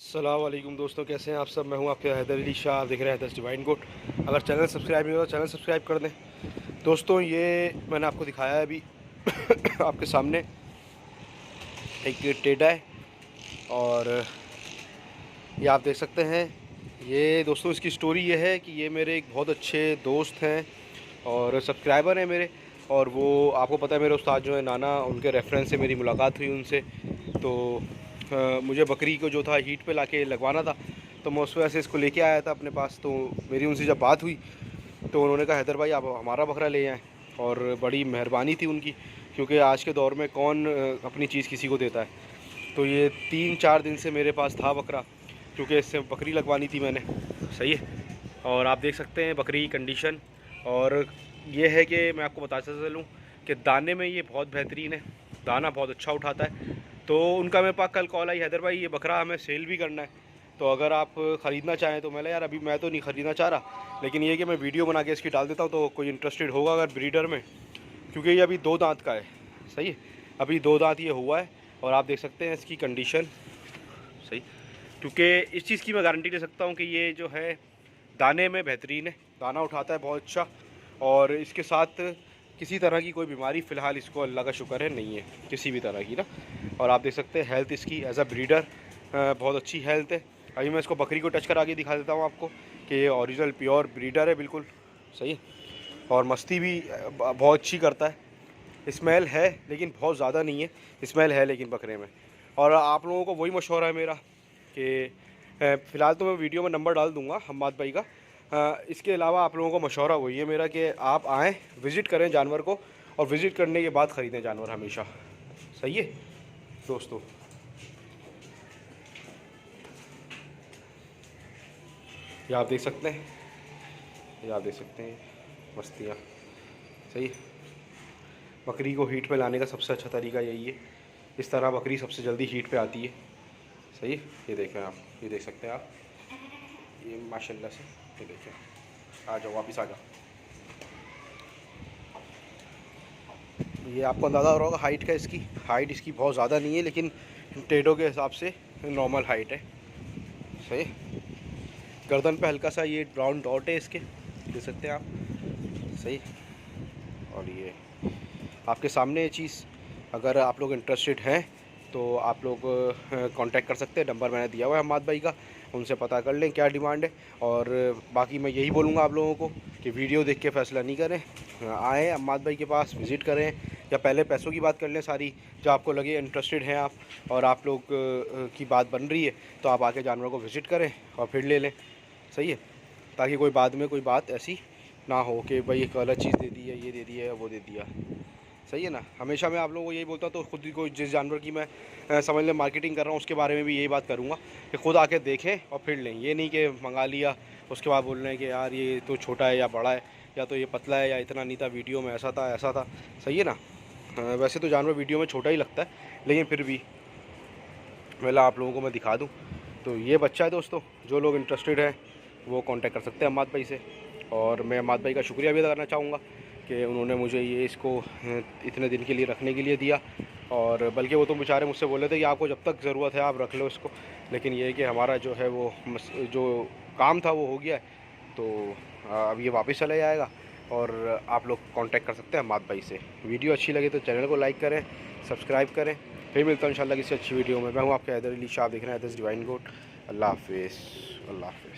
अस्सलाम वालेकुम दोस्तों, कैसे हैं आप सब। मैं हूं आपके हैदर अली शाह। आप देख रहे हैं हैदर डिवाइन गोट। अगर चैनल सब्सक्राइब नहीं हो तो चैनल सब्सक्राइब कर दें। दोस्तों, ये मैंने आपको दिखाया है अभी आपके सामने एक टेढ़ा है, और ये आप देख सकते हैं। ये दोस्तों, इसकी स्टोरी ये है कि ये मेरे एक बहुत अच्छे दोस्त हैं और सब्सक्राइबर हैं मेरे। और वो आपको पता है, मेरे उस्ताद जो है नाना, उनके रेफरेंस से मेरी मुलाकात हुई उनसे। तो मुझे बकरी को जो था हीट पे लाके लगवाना था, तो मैं उस वजह से इसको लेके आया था अपने पास। तो मेरी उनसे जब बात हुई तो उन्होंने कहा, हैदर भाई आप हमारा बकरा ले आएँ। और बड़ी मेहरबानी थी उनकी, क्योंकि आज के दौर में कौन अपनी चीज़ किसी को देता है। तो ये 3-4 दिन से मेरे पास था बकरा, क्योंकि इससे बकरी लगवानी थी मैंने। सही है। और आप देख सकते हैं बकरी की कंडीशन। और ये है कि मैं आपको बताता चलूँ कि दाने में ये बहुत बेहतरीन है, दाना बहुत अच्छा उठाता है। तो उनका मेरे पास कल कॉल आई, हैदर भाई ये बकरा हमें सेल भी करना है, तो अगर आप ख़रीदना चाहें तो। मैंने यार अभी मैं तो नहीं ख़रीदना चाह रहा, लेकिन ये कि मैं वीडियो बना के इसकी डाल देता हूँ, तो कोई इंटरेस्टेड होगा अगर ब्रीडर में, क्योंकि ये अभी 2 दांत का है। सही है, अभी 2 दांत ये हुआ है। और आप देख सकते हैं इसकी कंडीशन। सही, क्योंकि इस चीज़ की मैं गारंटी ले सकता हूँ कि ये जो है दाने में बेहतरीन है, दाना उठाता है बहुत अच्छा। और इसके साथ किसी तरह की कोई बीमारी फ़िलहाल इसको अल्लाह का शुक्र है नहीं है, किसी भी तरह की ना। और आप देख सकते हैं हेल्थ इसकी एज अ ब्रीडर बहुत अच्छी हेल्थ है। अभी मैं इसको बकरी को टच करा के दिखा देता हूँ आपको कि ये ओरिजिनल प्योर ब्रीडर है बिल्कुल। सही है। और मस्ती भी बहुत अच्छी करता है। स्मेल है लेकिन बहुत ज़्यादा नहीं है, स्मेल है लेकिन बकरे में। और आप लोगों को वही मशवरा है मेरा कि फ़िलहाल तो मैं वीडियो में नंबर डाल दूँगा हम्माद भाई का। इसके अलावा आप लोगों को मशवरा वही है मेरा कि आप आएँ, विज़िट करें जानवर को, और विज़िट करने के बाद ख़रीदें जानवर हमेशा। सही है दोस्तों। ये आप देख सकते हैं, ये आप देख सकते हैं मस्तियाँ। सही है। बकरी को हीट पे लाने का सबसे अच्छा तरीका यही है। इस तरह बकरी सबसे जल्दी हीट पे आती है। सही है। ये देखें आप, ये देख सकते हैं आप, ये माशाल्लाह से। ये देखें, आ जाओ वापस आ जाओ। ये आपको अंदाज़ा हो रहा होगा हाइट का। इसकी हाइट इसकी बहुत ज़्यादा नहीं है, लेकिन टेढ़ों के हिसाब से नॉर्मल हाइट है। सही। गर्दन पे हल्का सा ये ब्राउन डॉट है इसके, देख सकते हैं आप। सही। और ये आपके सामने ये चीज़, अगर आप लोग इंटरेस्टेड हैं तो आप लोग कांटेक्ट कर सकते हैं। नंबर मैंने दिया हुआ है हम्माद भाई का, उनसे पता कर लें क्या डिमांड है। और बाकी मैं यही बोलूँगा आप लोगों को कि वीडियो देख के फ़ैसला नहीं करें, आएँ हम्माद भाई के पास, विज़िट करें, या पहले पैसों की बात कर लें सारी, जो आपको लगे इंटरेस्टेड हैं आप और आप लोग की बात बन रही है, तो आप आके जानवर को विज़िट करें और फिर ले लें। सही है, ताकि कोई बाद में कोई बात ऐसी ना हो कि भाई एक गलत चीज़ दे दी है, ये दे दिया है, वो दे दिया। सही है ना। हमेशा मैं आप लोगों को यही बोलता हूँ, तो खुद को जिस जानवर की मैं समझ लें मार्केटिंग कर रहा हूँ, उसके बारे में भी यही बात करूँगा कि खुद आके देखें और फिर लें। ये नहीं कि मंगा लिया उसके बाद बोल रहे हैं कि यार ये तो छोटा है या बड़ा है, या तो ये पतला है या इतना नहीं था, वीडियो में ऐसा था ऐसा था। सही है ना। वैसे तो जानवर वीडियो में छोटा ही लगता है, लेकिन फिर भी पहले आप लोगों को मैं दिखा दूँ। तो ये बच्चा है दोस्तों, जो लोग इंटरेस्टेड हैं वो कांटेक्ट कर सकते हैं हम्माद भाई से। और मैं हम्माद भाई का शुक्रिया भी अदा करना चाहूँगा कि उन्होंने मुझे ये इसको इतने दिन के लिए रखने के लिए दिया। और बल्कि वो तो बेचारे मुझसे बोले थे कि आपको जब तक ज़रूरत है आप रख लो इसको, लेकिन ये है कि हमारा जो है वो जो काम था वो हो गया है। तो अब ये वापस चला जाएगा। और आप लोग कांटेक्ट कर सकते हैं हम्माद भाई से। वीडियो अच्छी लगे तो चैनल को लाइक करें, सब्सक्राइब करें। फिर मिलता हूँ इंशाल्लाह किसी अच्छी वीडियो में। मैं हूँ आपके हैदर अली शाह, देख रहे हैं हैदर डिवाइन गोट। अल्लाह हाफिज़। अल्लाह हाफिज़।